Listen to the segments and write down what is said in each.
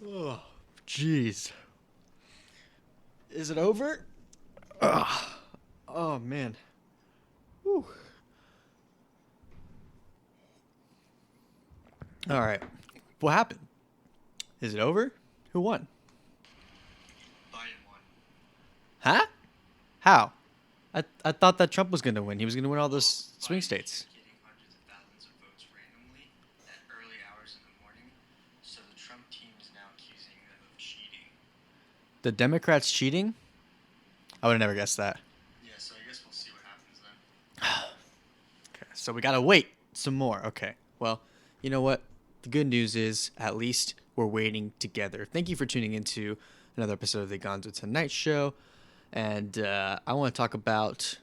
Oh, jeez. Is it over? Ugh. Oh, man. Whew. All right. What happened? Is it over? Who won? Biden won. Huh? How? I thought that Trump was going to win. He was going to win all those swing Biden states. keeps getting hundreds of thousands of votes randomly at early hours in the morning, so the Trump team is now accusing them of cheating. The Democrats cheating? I would have never guessed that. Yeah, so I guess we'll see what happens then. Okay, so we got to wait some more. Okay. Well, you know what? The good news is at least we're waiting together. Thank you for tuning into another episode of the Gonzo Tonight Show. And I want to talk about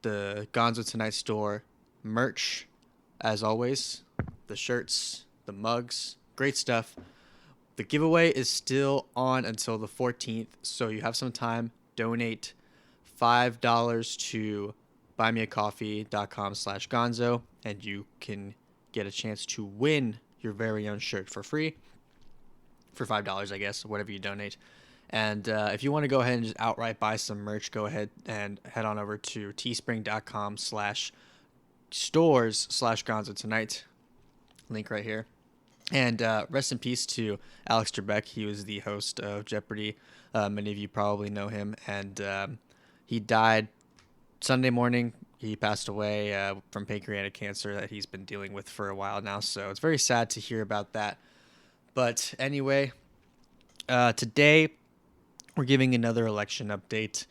the Gonzo Tonight store merch, as always. The shirts, the mugs, great stuff. The giveaway is still on until the 14th, so you have some time. Donate $5 to buymeacoffee.com/gonzo, and you can get a chance to win your very own shirt for free. For $5, I guess, whatever you donate. And if you want to go ahead and just outright buy some merch, go ahead and head on over to teespring.com/stores/Gonzo tonight. Link right here. And rest in peace to Alex Trebek. He was the host of Jeopardy. Many of you probably know him. And he died Sunday morning. He passed away from pancreatic cancer that he's been dealing with for a while now. So it's very sad to hear about that. But anyway, today we're giving another election update.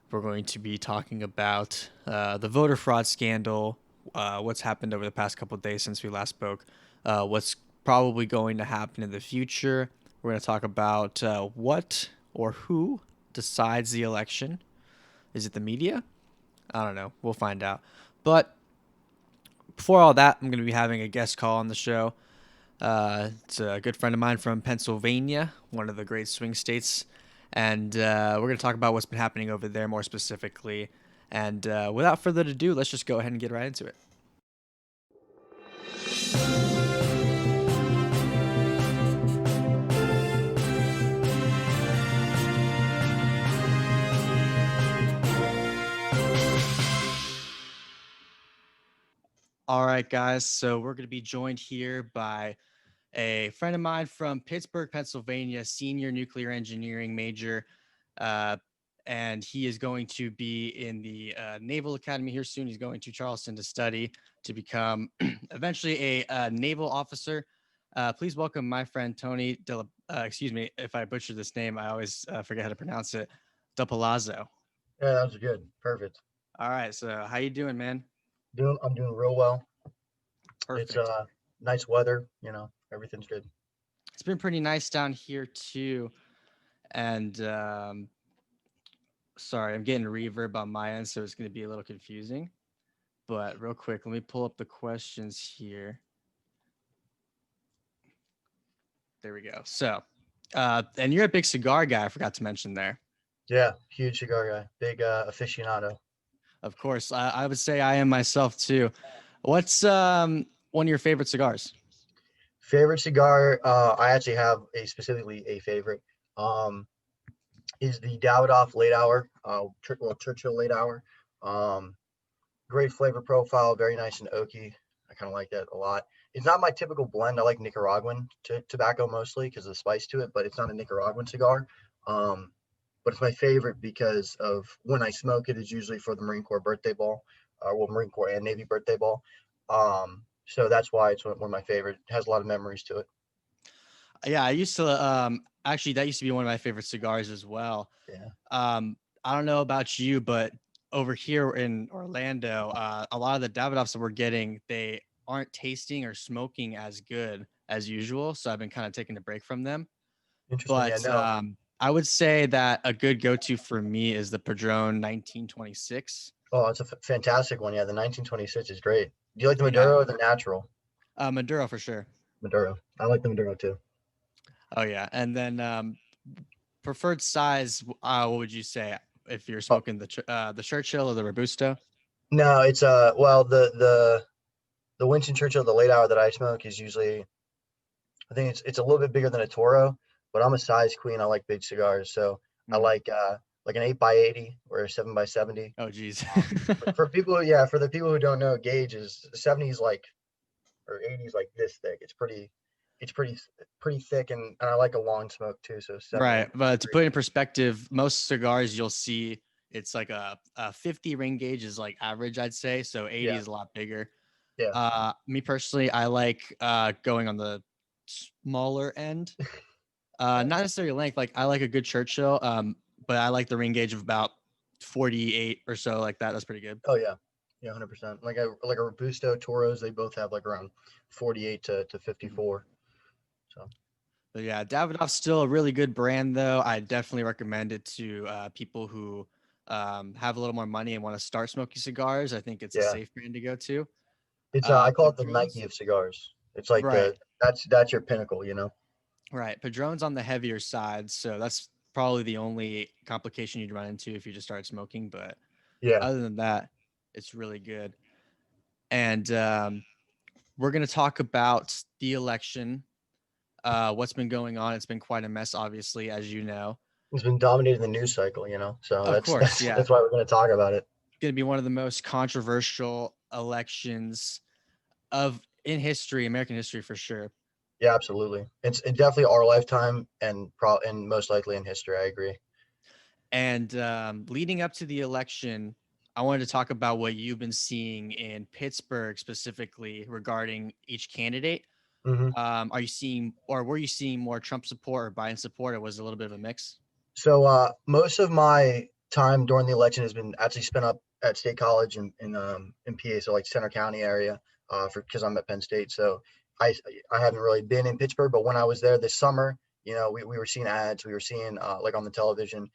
We're going to be talking about the voter fraud scandal, what's happened over the past couple of days since we last spoke, what's probably going to happen in the future. We're going to talk about what or who decides the election. Is it the media? I don't know. We'll find out. But before all that, I'm going to be having a guest call on the show. It's a good friend of mine from Pennsylvania, one of the great swing states. And we're going to talk about what's been happening over there more specifically. And without further ado, let's just go ahead and get right into it. All right, guys. So we're going to be joined here by a friend of mine from Pittsburgh, Pennsylvania, senior nuclear engineering major. Uh, and he is going to be in the Naval Academy here soon. He's going to Charleston to study to become eventually a naval officer. Please welcome my friend Tony excuse me if I butcher this name. I always forget how to pronounce it. Delpalazzo. Yeah, that was good. Perfect. All right. So how you doing, man? I'm doing real well. Perfect. It's nice weather, everything's good. It's been pretty nice down here too. And sorry, I'm getting reverb on my end, so it's going to be a little confusing. But real quick, let me pull up the questions here. There we go. So, and you're a big cigar guy. I forgot to mention there. Yeah, huge cigar guy, big aficionado. Of course, I would say I am myself too. What's one of your favorite cigars? Favorite cigar, I actually have specifically a favorite. Is the Davidoff Late Hour, Churchill Late Hour. Great flavor profile, very nice and oaky. I kind of like that a lot. It's not my typical blend. I like Nicaraguan tobacco mostly because of the spice to it, but it's not a Nicaraguan cigar. But it's my favorite because of when I smoke it is usually for the Marine Corps birthday ball, Marine Corps and Navy birthday ball. So that's why it's one of my favorite. It has a lot of memories to it. Yeah, I used to actually that used to be one of my favorite cigars as well. Yeah. I don't know about you, but over here in Orlando, a lot of the Davidoffs that we're getting, they aren't tasting or smoking as good as usual. So I've been kind of taking a break from them. Interesting. Yeah, But no. I would say that a good go-to for me is the Padron 1926. Oh, it's a fantastic one. Yeah, the 1926 is great. Do you like the Yeah, Maduro or the natural? Maduro for sure. Maduro. I like the Maduro too. Oh yeah, and then preferred size. What would you say if you're Oh, smoking the Churchill or the Robusto? no, it's well the Winston Churchill, the late hour that I smoke is usually I think it's a little bit bigger than a Toro, but I'm a size queen. I like big cigars, so I Mm. like an 8x80 or a 7x70. Oh, geez. For people, yeah, for the people who don't know, gauge is 70s like or 80s like this thick. It's pretty thick, and I like a long smoke too. So 70 Right. is But to great. put it in perspective, most cigars you'll see it's like a 50 ring gauge is like average, I'd say. So 80 Yeah, is a lot bigger. yeah, Me personally, I like going on the smaller end. yeah. Not necessarily length. Like I like a good Churchill, but I like the ring gauge of about 48 or so, like that. That's pretty good. Oh yeah, yeah, 100%. Like a Robusto Toros, they both have like around 48 to Mhm. 54. So But yeah, Davidoff's still a really good brand, though. I definitely recommend it to people who have a little more money and want to start smoking cigars. I think it's a yeah, safe brand to go to. it's I call it the Nike Padrones, of cigars. It's like right, that's your pinnacle, you know. right. Padrones on the heavier side, so that's probably the only complication you'd run into if you just started smoking. But Yeah, other than that, it's really good. And we're gonna talk about the election. What's been going on? It's been quite a mess, obviously, as you know. it's been dominating the news cycle, you know. So Of that's course, that's yeah. that's why we're going to talk about it. Going to be one of the most controversial elections of in history, American history for sure. Yeah, absolutely. It's definitely our lifetime and most likely in history. I agree. And leading up to the election, I wanted to talk about what you've been seeing in Pittsburgh specifically regarding each candidate. Hmm. Are you seeing, or were you seeing more Trump support or Biden support, or was it a little bit of a mix? So most of my time during the election has been actually spent up at State College in PA, so like Center County area, for because I'm at Penn State. So I I haven't really been in Pittsburgh, but when I was there this summer, you know, we were seeing ads, we were seeing like on the television,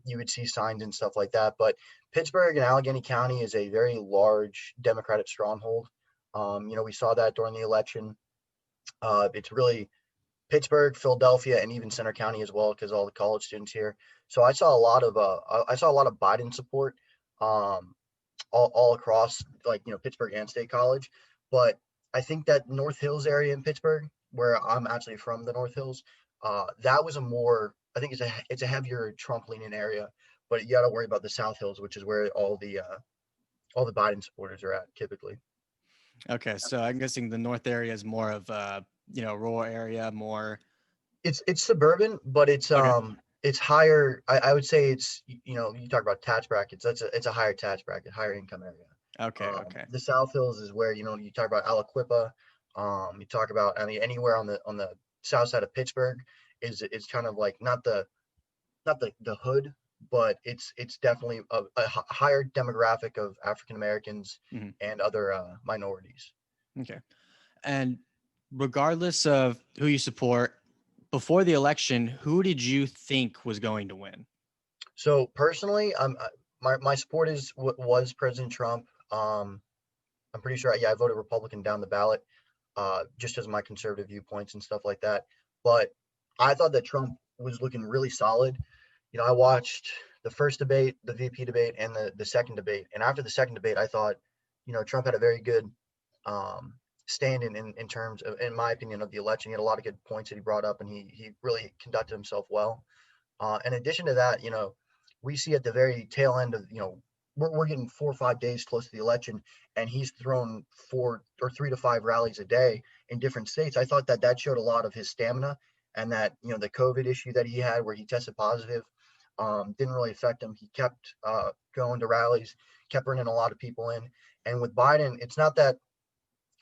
you would see signs and stuff like that. But Pittsburgh and Allegheny County is a very large Democratic stronghold. You know, we saw that during the election. It's really Pittsburgh, Philadelphia, and even Center County as well, because all the college students here. So I saw a lot of Biden support, um, all across like Pittsburgh and State College, but I think that North Hills area in Pittsburgh, where I'm actually from, the North Hills, that was a more I think it's a heavier Trump leaning area, but you got to worry about the South Hills, which is where all the Biden supporters are at typically. Okay, so I'm guessing the north area is more of rural area, more. It's suburban, but Okay, it's higher. I would say you talk about tax brackets. It's a higher tax bracket, higher income area. okay, okay. The South Hills is where you talk about Aliquippa. You talk about anywhere on the south side of Pittsburgh is kind of like not the hood, but it's definitely higher demographic of African Americans Mhm. and other minorities. Okay. And regardless of who you support, before the election, who did you think was going to win? So personally, my support was President Trump. I'm pretty sure, yeah, I voted Republican down the ballot, just as my conservative viewpoints and stuff like that. But I thought that Trump was looking really solid. You know, I watched the first debate, the VP debate, and the second debate. And after the second debate, I thought, Trump had a very good um, stand in terms of, in my opinion, of the election. He had a lot of good points that he brought up, and he really conducted himself well. In addition to that, we see at the very tail end of, we're getting 4 or 5 days close to the election, and he's thrown 4 or 3 to 5 rallies a day in different states. I thought that that showed a lot of his stamina, and that, the COVID issue that he had where he tested positive didn't really affect him. He kept going to rallies, kept bringing a lot of people in. And with Biden, it's not that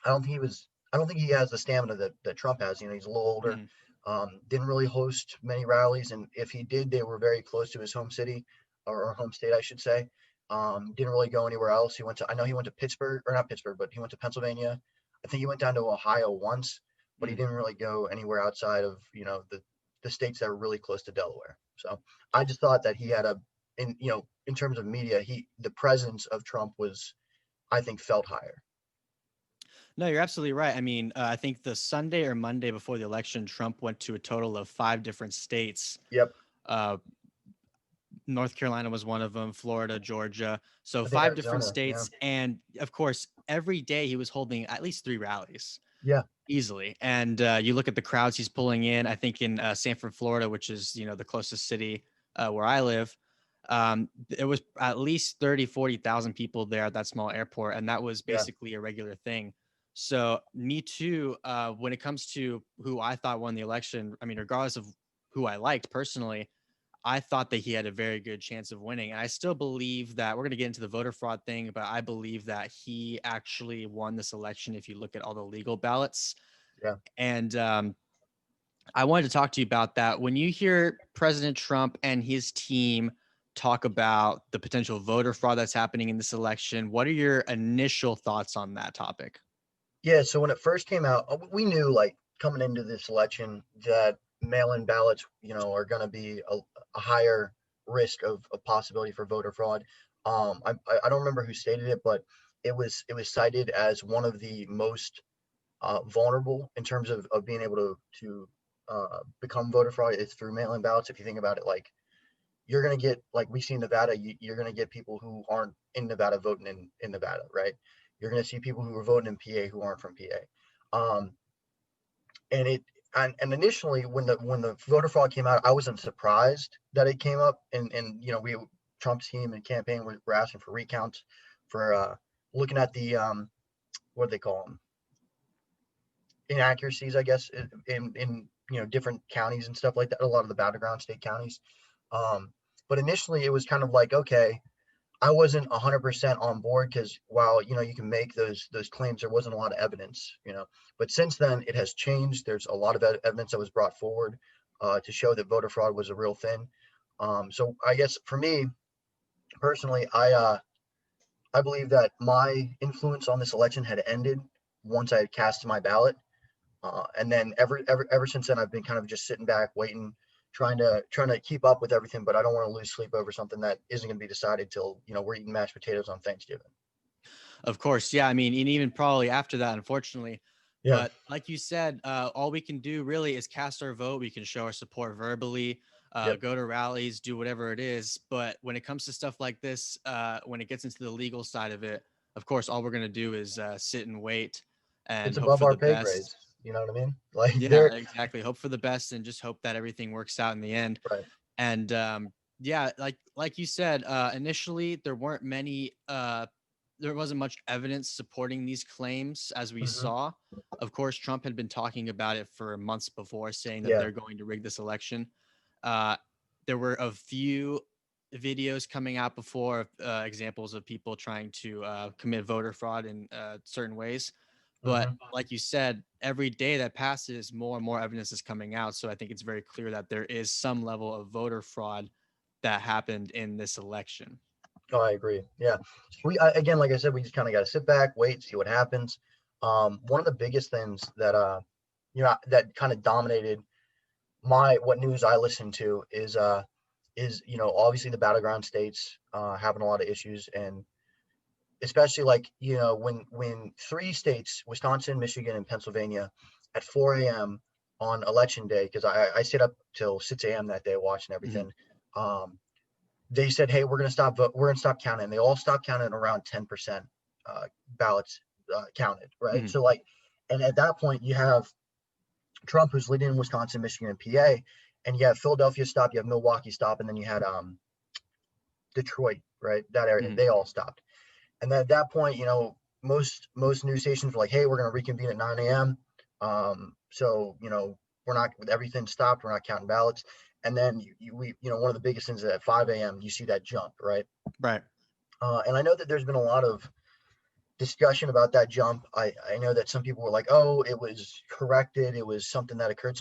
I don't think he has the stamina that Trump has. He's a little older. Mhm. Didn't really host many rallies, and if he did, they were very close to his home city or home state, I should say. Didn't really go anywhere else. I know he went to Pittsburgh, or not Pittsburgh, but he went to Pennsylvania. I think he went down to Ohio once, but he Mhm. didn't really go anywhere outside of the states that are really close to Delaware. So I just thought that he had in terms of media, the presence of Trump was, I think, felt higher. No, you're absolutely right. I mean, I think the Sunday or Monday before the election, Trump went to a total of 5 different states. Yep. Uh, North Carolina was one of them, Florida, Georgia. So I think 5 different Arizona. Yeah. states. And of course, every day he was holding at least 3 rallies. Yeah, easily. And you look at the crowds he's pulling in. I think in Sanford, Florida, which is the closest city where I live, it was at least 30, 40,000 people there at that small airport, and that was yeah, basically a regular thing. So me too. When it comes to who I thought won the election, I mean, regardless of who I liked personally, I thought that he had a very good chance of winning. And I still believe that we're going to get into the voter fraud thing, but I believe that he actually won this election if you look at all the legal ballots. yeah. And I wanted to talk to you about that. When you hear President Trump and his team talk about the potential voter fraud that's happening in this election, what are your initial thoughts on that topic? Yeah, so when it first came out, we knew like coming into this election that mail-in ballots, are going to be a higher risk of possibility for voter fraud. I don't remember who stated it, but it was cited as one of the most vulnerable in terms of being able to become voter fraud is through mail-in ballots. If you think about it, like you're going to get, like we see in Nevada, you're going to get people who aren't in Nevada voting in Nevada, right? You're going to see people who are voting in PA who aren't from PA. And it and initially when the voter fraud came out, I wasn't surprised that it came up, and we Trump's team and campaign were asking for recounts for looking at the what do they call them, inaccuracies, I guess, in different counties and stuff like that. A lot of the battleground state counties. Um, but initially, it was kind of like, okay, I wasn't 100% on board because while you can make those claims, there wasn't a lot of evidence. But since then, it has changed. There's a lot of evidence that was brought forward to show that voter fraud was a real thing. So I guess for me personally, I believe that my influence on this election had ended once I had cast my ballot. And then ever since then, I've been kind of just sitting back, waiting, trying to keep up with everything. But I don't want to lose sleep over something that isn't going to be decided till we're eating mashed potatoes on Thanksgiving. Of course, yeah. I mean, and even probably after that, unfortunately. Yeah. But like you said, all we can do really is cast our vote. We can show our support verbally, Yep. go to rallies, do whatever it is. But when it comes to stuff like this, when it gets into the legal side of it, of course, all we're going to do is sit and wait It's and hope above for our the pay best. grades. You know what I mean? Like Yeah, they're exactly. Hope for the best and just hope that everything works out in the end. right. And yeah, like you said, initially there wasn't much evidence supporting these claims as we Hmm. saw. Of course, Trump had been talking about it for months before, saying that Yeah. they're going to rig this election. Uh, there were a few videos coming out before, examples of people trying to commit voter fraud in certain ways. But Hmm. like you said, every day that passes, more and more evidence is coming out. So I think it's very clear that there is some level of voter fraud that happened in this election. Oh, I agree. Yeah. Again, like I said, we just kind of got to sit back, wait, see what happens. One of the biggest things that kind of dominated my what news I listen to is obviously the battleground states having a lot of issues, and especially like when three states, Wisconsin, Michigan, and Pennsylvania, at 4 a.m. on election day, because I stayed up till 6 a.m. that day watching Mhm. everything. um, they said, hey, we're gonna stop counting. They all stopped counting around 10% ballots counted, right? Mhm. So like, and at that point you have Trump, who's leading in Wisconsin, Michigan, and PA, and you have Philadelphia stop, you have Milwaukee stop, and then you had Detroit, right? That area, Mhm. they all stopped. And then at that point, most news stations were like, hey, we're going to reconvene at 9 a.m. So we're not, with everything stopped, we're not counting ballots. And then one of the biggest things is at 5 a.m. you see that jump, right? Right. And I know that there's been a lot of discussion about that jump. I know that some people were like, oh, it was corrected, it was something that occurred.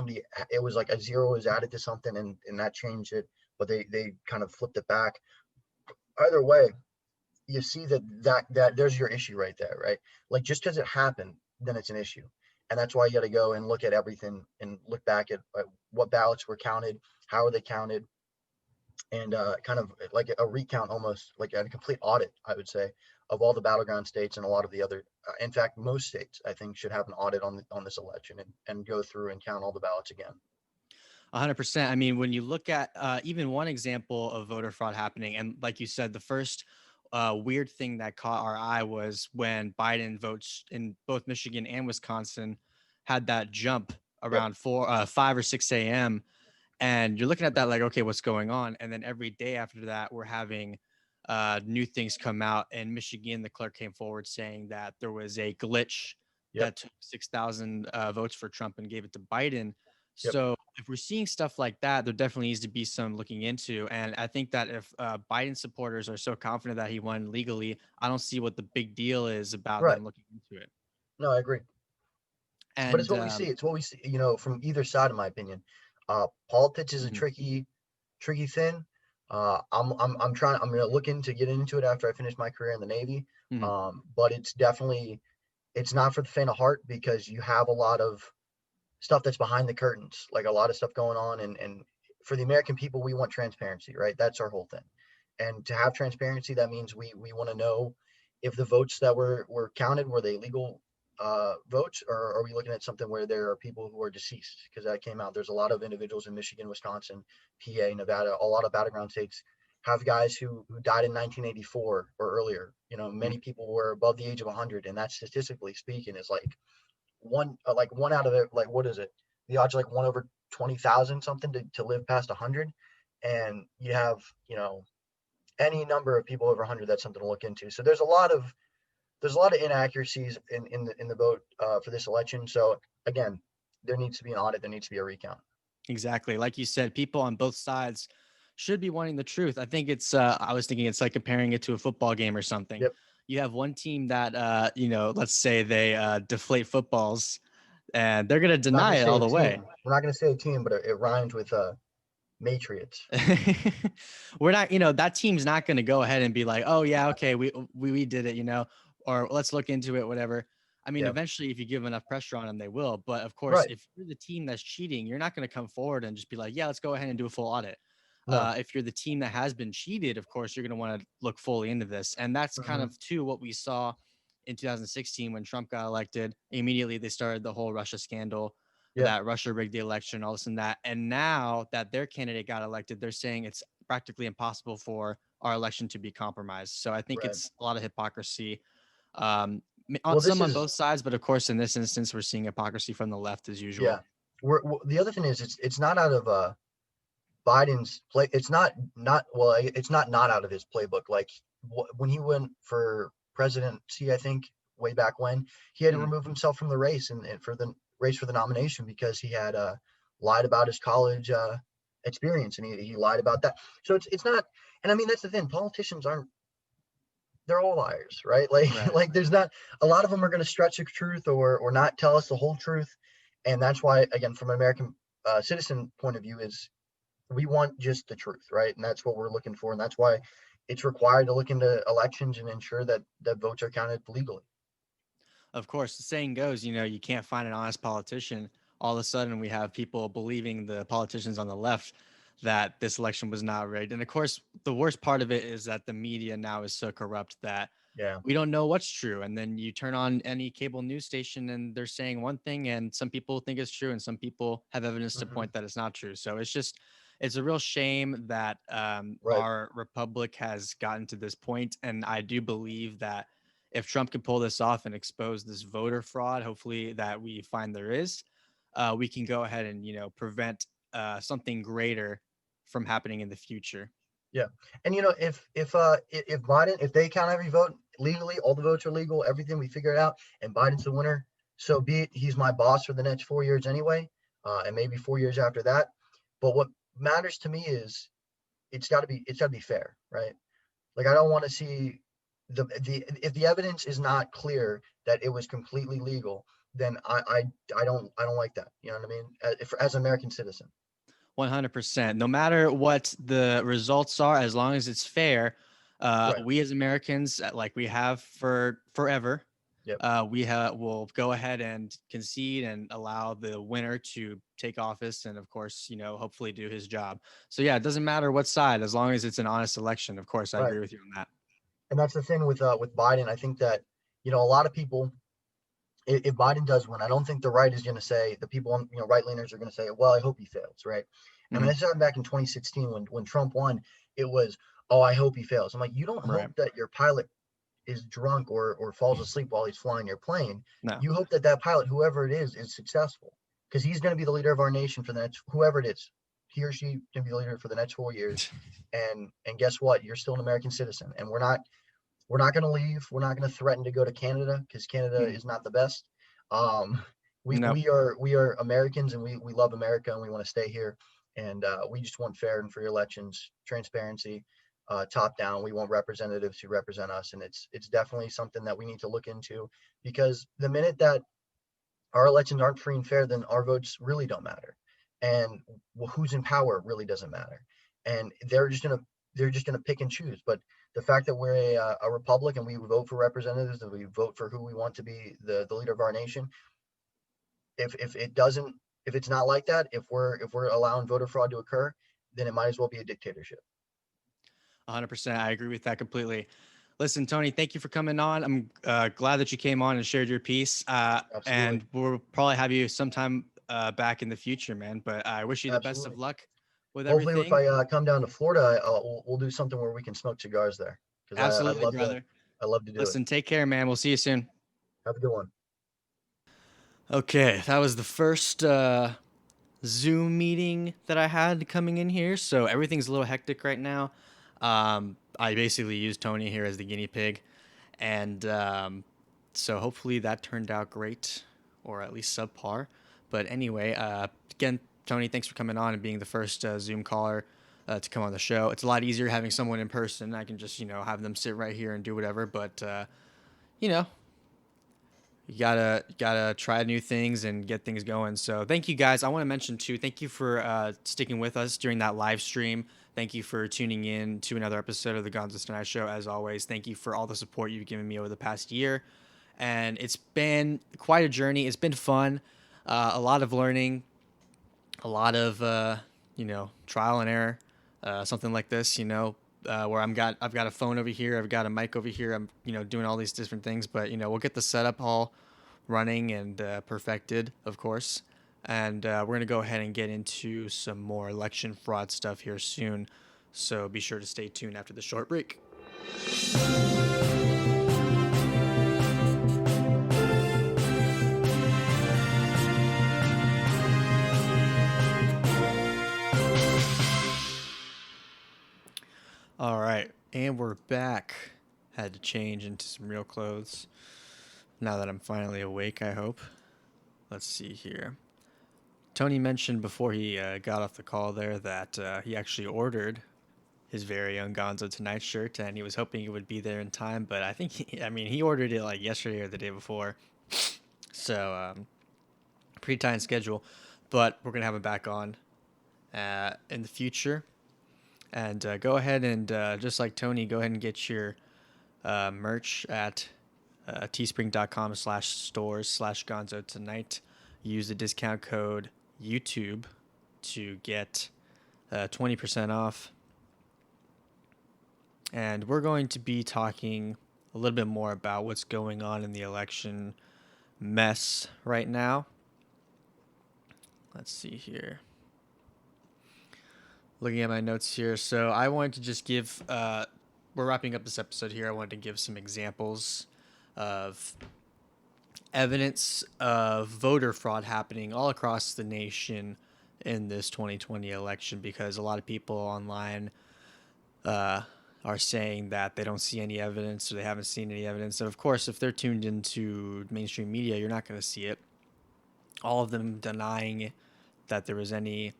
It was like a zero was added to something, and that changed it, but they kind of flipped it back. Either way, you see that there's your issue right there, right? Like just because it happened, then it's an issue, and that's why you got to go and look at everything and look back at what ballots were counted, how are they counted, and kind of like a recount, almost like a complete audit, I would say, of all the battleground states and a lot of the other. In fact, most states I think should have an audit on this election and go through and count all the ballots again. 100%. I mean, when you look at even one example of voter fraud happening, and like you said, the first weird thing that caught our eye was when Biden votes in both Michigan and Wisconsin. had that jump Yep. around 5 or 6 a.m. And you're looking at that like, okay, what's going on? And then every day after that, we're having new things come out. In Michigan, the clerk came forward saying that there was a glitch Yep. that took 6,000 votes for Trump and gave it to Biden. Yep. So if we're seeing stuff like that, there definitely needs to be some looking into. And I think that if Biden supporters are so confident that he won legally, I don't see what the big deal is about Right. them looking into it. No, I agree. But it's And what we see. It's what we see, from either side, in my opinion. Politics is a mhm, tricky thing. I'm gonna look into get into it after I finish my career in the Navy. mhm, But it's not for the faint of heart because you have a lot of stuff that's behind the curtains, like a lot of stuff going on. And for the American people, we want transparency, right? That's our whole thing. And to have transparency, that means we want to know if the votes that were counted, were they legal votes, or are we looking at something where there are people who are deceased? Because that came out. There's a lot of individuals in Michigan, Wisconsin, PA, Nevada, a lot of battleground states have guys who died in 1984 or earlier. mhm. Many people were above the age of 100, and that statistically speaking is like one out of it, like what is it? The odds are like 1/20,000 something to live past 100, and you have any number of people over 100. That's something to look into. So there's a lot of inaccuracies in the vote for this election. So again, there needs to be an audit. There needs to be a recount. Exactly. Like you said, people on both sides should be wanting the truth. I think I was thinking it's like comparing it to a football game or something. Yep. You have one team that, let's say they deflate footballs and they're going to We're not deny gonna it say all a the way. team. We're not gonna say a team, but it rhymes with Matriots. We're not, that team's not going to go ahead and be like, oh yeah, okay, we did it, or let's look into it, whatever. I mean, Yeah. eventually, if you give enough pressure on them, they will. But of course, Right. if you're the team that's cheating, you're not going to come forward and just be like, yeah, let's go ahead and do a full audit. No. If you're the team that has been cheated, of course, you're going to want to look fully into this. And that's kind Hmm. of too what we saw in 2016 when Trump got elected. Immediately, they started the whole Russia scandal, Yeah. that Russia rigged the election, all this and that. And now that their candidate got elected, they're saying it's practically impossible for our election to be compromised. So I think Right. it's a lot of hypocrisy, um, Well, this some on is both sides, but of course, in this instance, we're seeing hypocrisy from the left as yeah. usual. The other thing is it's not out of Biden's play. It's not well. It's not out of his playbook. Like when he went for presidency, I think way back when he had to Mhm. remove himself from the race and for the race for the nomination because he had lied about his college experience, and he lied about that. So it's not. And I mean that's the thing. Politicians aren't. They're all liars, right? Like Right. like there's not a lot of them are going to stretch the truth or not tell us the whole truth, and that's why again from an American citizen point of view is we want just the truth, right? And that's what we're looking for. And that's why it's required to look into elections and ensure that votes are counted legally. Of course, the saying goes, you can't find an honest politician. All of a sudden, we have people believing the politicians on the left that this election was not rigged. And of course, the worst part of it is that the media now is so corrupt that Yeah. we don't know what's true. And then you turn on any cable news station and they're saying one thing, and some people think it's true, and some people have evidence to Hmm. point that it's not true. So it's a real shame that Right. our republic has gotten to this point. And I do believe that if Trump can pull this off and expose this voter fraud, hopefully that we find there is, we can go ahead and prevent something greater from happening in the future. Yeah. And if Biden, if they count every vote legally, all the votes are legal, everything we figure it out, and Biden's the winner, so be it. He's my boss for the next 4 years anyway, and maybe 4 years after that. But what matters to me is it's got to be fair, right? Like I don't want to see the if the evidence is not clear that it was completely legal, then I don't like that. You know what I mean? As an American citizen. 100%. No matter what the results are, as long as it's fair, Right. we as Americans, like we have for forever, Yep. will go ahead and concede and allow the winner to take office and, of course, hopefully do his job. So, yeah, it doesn't matter what side, as long as it's an honest election. Of course, I Right. agree with you on that. And that's the thing with Biden. I think that a lot of people, if Biden does win, I don't think the right is going to say the people on right leaners are going to say, well, I hope he fails, right? I mean, Mhm. this happened back in 2016 when Trump won. It was, oh, I hope he fails. I'm like, you don't Right. hope that your pilot is drunk or falls asleep while he's flying your plane, No. you hope that that pilot, whoever it is successful, because he's going to be the leader of our nation for the next, whoever it is, he or she going to be the leader for the next 4 years. And guess what? You're still an American citizen, and we're not going to leave. We're not going to threaten to go to Canada because Canada Mm. is not the best. Um, we No. we are Americans, and we love America, and we want to stay here. And we just want fair and free elections, transparency, top down. We want representatives who represent us, and it's definitely something that we need to look into, because the minute that our elections aren't free and fair, then our votes really don't matter, and who's in power really doesn't matter, and they're just gonna pick and choose. But the fact that we're a republic and we vote for representatives and we vote for who we want to be the leader of our nation, if it doesn't, if it's not like that, if we're allowing voter fraud to occur, then it might as well be a dictatorship. 100%. I agree with that completely. Listen, Tony, thank you for coming on. I'm glad that you came on and shared your piece. And Absolutely. we'll probably have you sometime back in the future, man. But I wish you the best of Absolutely. luck with Hopefully, if everything. I come down to Florida, we'll do something where we can smoke cigars there, because I Absolutely, love to brother. I love to do it. Listen, take care, man. We'll see you soon. Have a good one. Okay, that was the first Zoom meeting that I had coming in here. So everything's a little hectic right now. I basically used Tony here as the guinea pig. And so hopefully that turned out great, or at least subpar. But anyway, again, Tony, thanks for coming on and being the first Zoom caller to come on the show. It's a lot easier having someone in person. I can just, have them sit right here and do whatever. But, you know, you gotta try new things and get things going. So thank you guys. I want to mention too, thank you for sticking with us during that live stream. Thank you for tuning in to another episode of the Gonzo Tonight Show. As always, thank you for all the support you've given me over the past year, and it's been quite a journey. It's been fun, a lot of learning, a lot of trial and error. Something like this, where I've got a phone over here, I've got a mic over here. I'm doing all these different things, but we'll get the setup all running and perfected, of course. And we're going to go ahead and get into some more election fraud stuff here soon. So be sure to stay tuned after the short break. All right, and we're back. Had to change into some real clothes. Now that I'm finally awake, I hope. Let's see here. Tony mentioned before he got off the call there that he actually ordered his very own Gonzo Tonight shirt, and he was hoping it would be there in time. But I think he ordered it like yesterday or the day before, so pretty tight schedule. But we're gonna have him back on in the future, and go ahead and just like Tony, go ahead and get your merch at teespring.com/stores/Gonzo Tonight. Use the discount code YouTube to get 20% off. And we're going to be talking a little bit more about what's going on in the election mess right now. Let's see here. Looking at my notes here. So I wanted to just give, we're wrapping up this episode here. I wanted to give some examples of evidence of voter fraud happening all across the nation in this 2020 election, because a lot of people online are saying that they don't see any evidence or they haven't seen any evidence. And of course, if they're tuned into mainstream media, you're not going to see it. All of them denying that there was any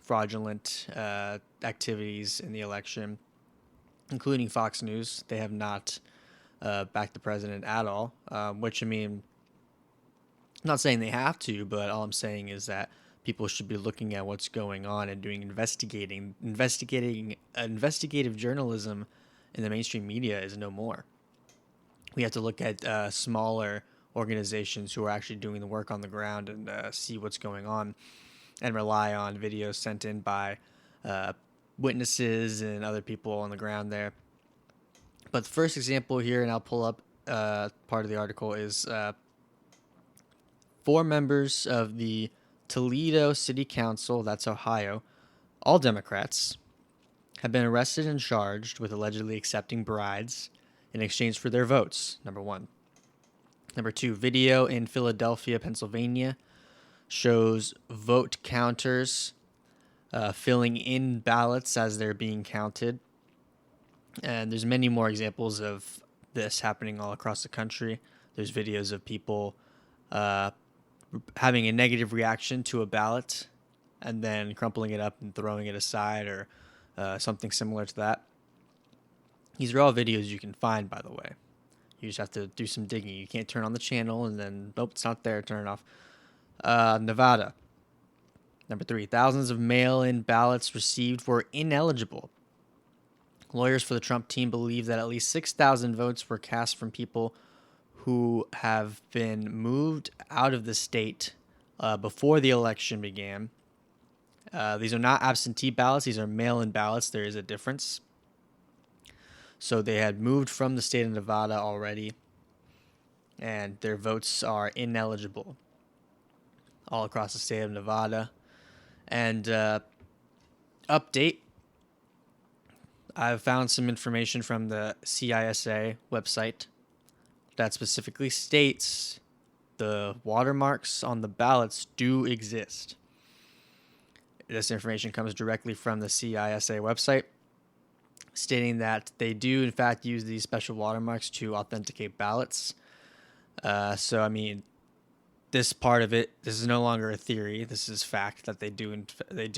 fraudulent activities in the election, including Fox News. They have not backed the president at all, which, I'm not saying they have to, but all I'm saying is that people should be looking at what's going on and doing investigative journalism in the mainstream media is no more. We have to look at smaller organizations who are actually doing the work on the ground and see what's going on, and rely on videos sent in by witnesses and other people on the ground there. But the first example here, and I'll pull up part of the article, is 4 members of the Toledo City Council, that's Ohio, all Democrats, have been arrested and charged with allegedly accepting bribes in exchange for their votes, number one. Number two, video in Philadelphia, Pennsylvania shows vote counters filling in ballots as they're being counted. And there's many more examples of this happening all across the country. There's videos of people having a negative reaction to a ballot and then crumpling it up and throwing it aside, or something similar to that. These are all videos you can find, by the way. You just have to do some digging. You can't turn on the channel and then, nope, it's not there, turn it off. Nevada. Number three, thousands of mail-in ballots received were ineligible. Lawyers for the Trump team believe that at least 6,000 votes were cast from people who have been moved out of the state before the election began. These are not absentee ballots. These are mail-in ballots. There is a difference. So they had moved from the state of Nevada already, and their votes are ineligible all across the state of Nevada. And update, I've found some information from the CISA website that specifically states the watermarks on the ballots do exist. This information comes directly from the CISA website, stating that they do, in fact, use these special watermarks to authenticate ballots. So, I mean, this part of it, this is no longer a theory. This is fact that they do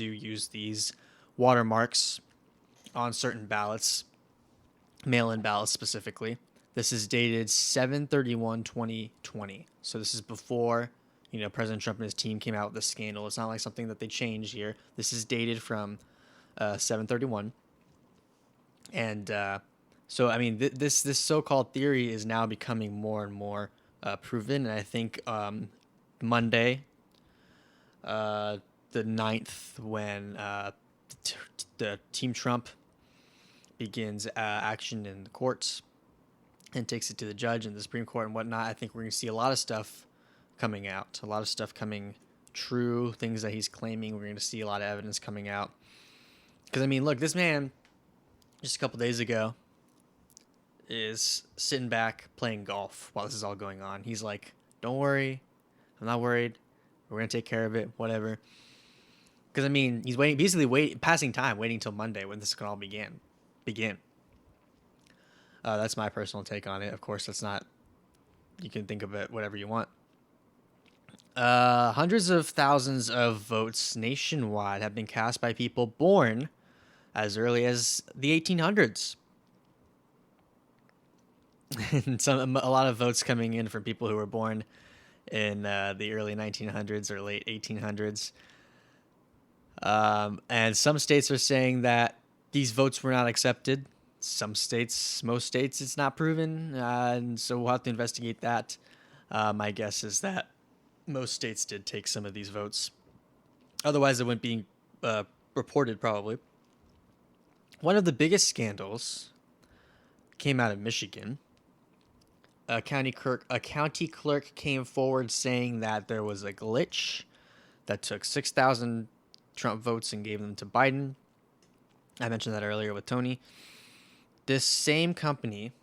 use these watermarks on certain ballots, mail-in ballots specifically. This is dated 7/31/2020. So this is before, President Trump and his team came out with this scandal. It's not like something that they changed here. This is dated from 7/31. And so, I mean, this so-called theory is now becoming more and more proven. And I think Monday, the 9th, when the Team Trump begins action in the courts and takes it to the judge and the Supreme Court and whatnot, I think we're going to see a lot of stuff coming out, a lot of stuff coming true, things that he's claiming. We're going to see a lot of evidence coming out. Because, I mean, look, this man, just a couple days ago, is sitting back playing golf while this is all going on. He's like, don't worry, I'm not worried. We're going to take care of it, whatever. Because, I mean, he's passing time, waiting until Monday when this can all begin. That's my personal take on it. Of course, that's not, you can think of it whatever you want. Hundreds of thousands of votes nationwide have been cast by people born as early as the 1800s. And a lot of votes coming in from people who were born in the early 1900s or late 1800s. And some states are saying that these votes were not accepted. Most states, it's not proven. And so we'll have to investigate that. My guess is that most states did take some of these votes. Otherwise, it wouldn't be reported, probably. One of the biggest scandals came out of Michigan. A county clerk came forward saying that there was a glitch that took 6,000 Trump votes and gave them to Biden. I mentioned that earlier with Tony. This same company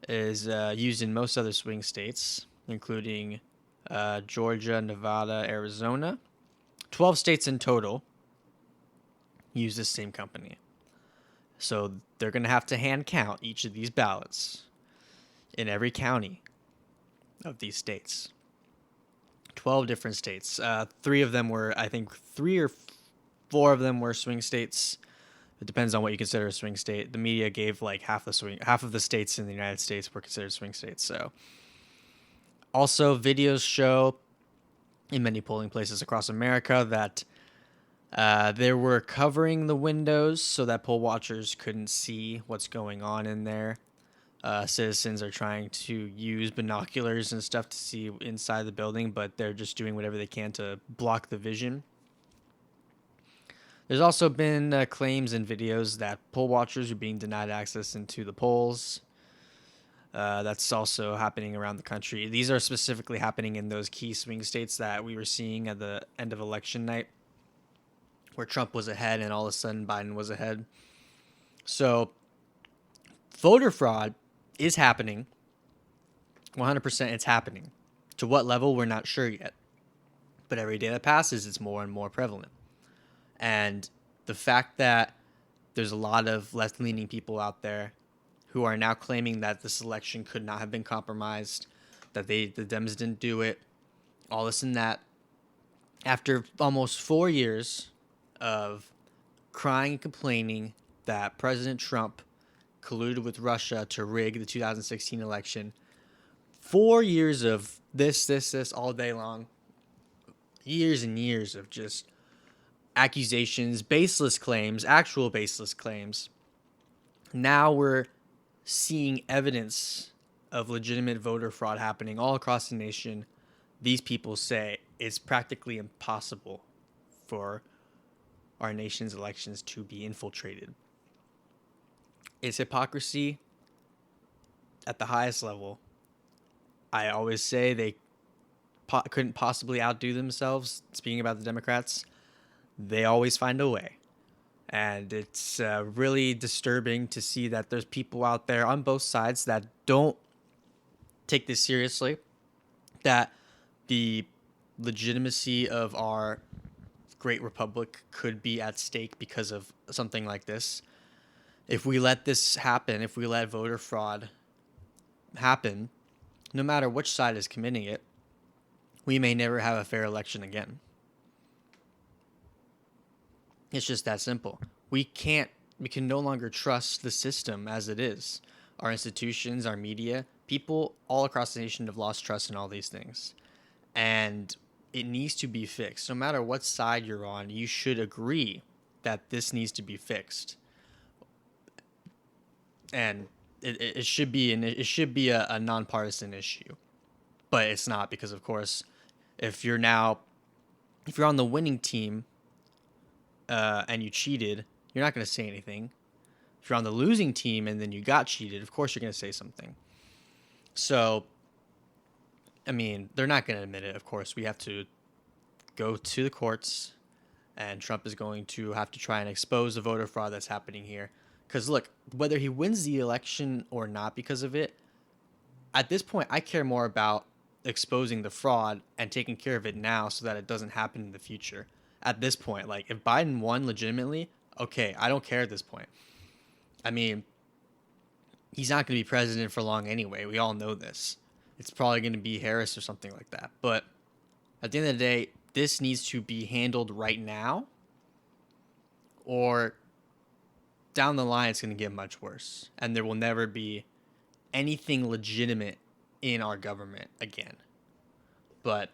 is used in most other swing states, including Georgia, Nevada, Arizona. 12 states in total use this same company. So they're going to have to hand count each of these ballots in every county of these states. 12 different states. 3 of them were, I think, 3 or 4 of them were swing states. It depends on what you consider a swing state. The media gave like half of the states in the United States were considered swing states. So, also videos show in many polling places across America that they were covering the windows so that poll watchers couldn't see what's going on in there. Citizens are trying to use binoculars and stuff to see inside the building, but they're just doing whatever they can to block the vision. There's also been claims and videos that poll watchers are being denied access into the polls. That's also happening around the country. These are specifically happening in those key swing states that we were seeing at the end of election night, where Trump was ahead and all of a sudden Biden was ahead. So Voter fraud is happening. 100% it's happening. To what level, we're not sure yet. But every day that passes, it's more and more prevalent. And the fact that there's a lot of left-leaning people out there who are now claiming that this election could not have been compromised, that the Dems didn't do it, all this and that. After almost 4 years of crying and complaining that President Trump colluded with Russia to rig the 2016 election, 4 years of this all day long, years and years of just accusations, baseless claims, actual baseless claims. Now we're seeing evidence of legitimate voter fraud happening all across the nation. These people say it's practically impossible for our nation's elections to be infiltrated. It's hypocrisy at the highest level. I always say they couldn't possibly outdo themselves. Speaking about the Democrats, they always find a way. And it's really disturbing to see that there's people out there on both sides that don't take this seriously, that the legitimacy of our great republic could be at stake because of something like this. If we let this happen, if we let voter fraud happen, no matter which side is committing it, we may never have a fair election again. It's just that simple. We can no longer trust the system as it is. Our institutions, our media, people all across the nation have lost trust in all these things. And it needs to be fixed. No matter what side you're on, you should agree that this needs to be fixed. And it should be a nonpartisan issue. But it's not, because of course, if you're on the winning team, and you cheated, you're not going to say anything. If you're on the losing team and then you got cheated, of course you're going to say something. So, I mean, they're not going to admit it, of course. We have to go to the courts, and Trump is going to have to try and expose the voter fraud that's happening here. Because, look, whether he wins the election or not because of it, at this point, I care more about exposing the fraud and taking care of it now so that it doesn't happen in the future. At this point, like, if Biden won legitimately, okay, I don't care at this point. I mean, he's not going to be president for long anyway. We all know this. It's probably going to be Harris or something like that. But at the end of the day, this needs to be handled right now, or down the line, it's going to get much worse. And there will never be anything legitimate in our government again. But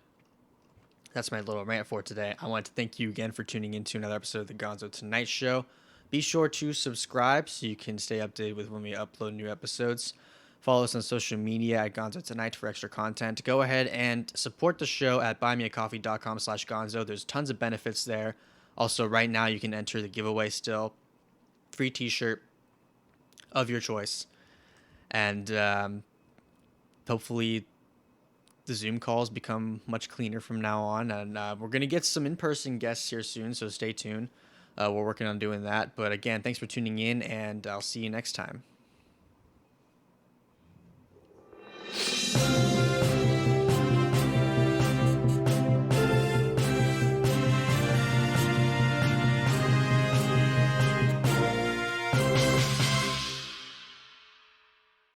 that's my little rant for today. I want to thank you again for tuning in to another episode of the Gonzo Tonight Show. Be sure to subscribe so you can stay updated with when we upload new episodes. Follow us on social media at Gonzo Tonight for extra content. Go ahead and support the show at buymeacoffee.com/Gonzo. There's tons of benefits there. Also, right now you can enter the giveaway still. Free t-shirt of your choice. And hopefully the Zoom calls become much cleaner from now on. And we're going to get some in-person guests here soon, so stay tuned. We're working on doing that. But again, thanks for tuning in, and I'll see you next time.